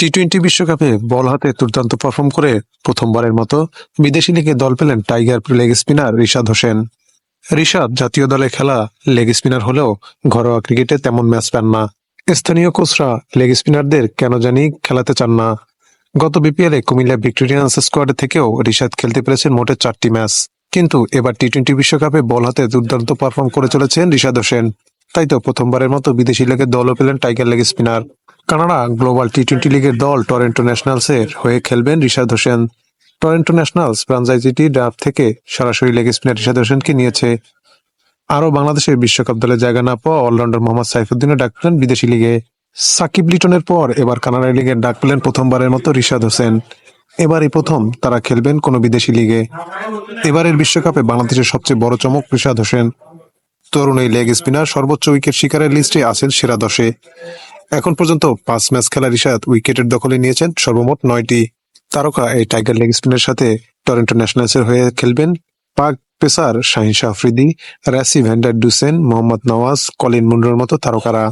T twenty বিশ্বকাপে বল হাতে দুর্দান্ত পারফর্ম করে প্রথমবারের মতো বিদেশি লিগে দল পেলেন tiger leg spinner Rishad Hossain. Rishad জাতীয় দলে খেলা লেগ স্পিনার হলেও ঘরোয়া ক্রিকেটে তেমন ম্যাচ পান না। স্থানীয় কোচরা লেগ স্পিনারদের কেন জানি খেলাতে চান না। গত বিপিএলে কুমিল্লা ভিক্টোরিয়ান্স স্কোয়াড থেকেও রিশাদ খেলতে পেরেছেন মোটে 4টি ম্যাচ, কিন্তু এবার টি-টোয়েন্টি বিশ্বকাপে বল হাতে দুর্দান্ত পারফর্ম করে চলেছেন রিশাদ হোসেন। তাই তো প্রথমবারের মতো বিদেশি লিগে দলও পেলেন tiger leg spinner. Canada global T twenty লিগের দল টরন্টো ন্যাশনালসের হয়ে খেলবেন রিশাদ হোসেন। টরন্টো ন্যাশনালস ফ্র্যাঞ্চাইজিটি ড্রাফট থেকে সরাসরি লেগ স্পিনার রিশাদ হোসেনকে নিয়েছে। আরও বাংলাদেশের বিশ্বকাপ দলে জায়গা না পাওয়া অলরাউন্ডার মোহাম্মদ সাইফুদ্দিনের ডাক পেলেন বিদেশি লিগে। সাকিব লিটনের পর এবার কানাডা লিগের ডাক পেলেন প্রথমবারের মতো রিশাদ হোসেন। এবারই প্রথম তারা খেলবেন কোনো বিদেশি লিগে। এবারের বিশ্বকাপে বাংলাদেশের সবচেয়ে বড় চমক রিশাদ হোসেন। তরুণ এই লেগ স্পিনার সর্বোচ্চ উইকেট শিকারের লিস্টে আছেন সেরা 10-এ। এখন পর্যন্ত 5 ম্যাচ খেলা রিশাদ উইকেটের দখলে নিয়েছেন সর্বমোট 9টি। তারকা এই টাইগার লেগ স্পিনের সাথে টরন্টো ন্যাশনালসের হয়ে খেলবেন Pak pacer Shaheen Shah Afridi, Rassie van der Dussen, Mohammad Nawaz, Colin মুন্ডার মতো তারকারা।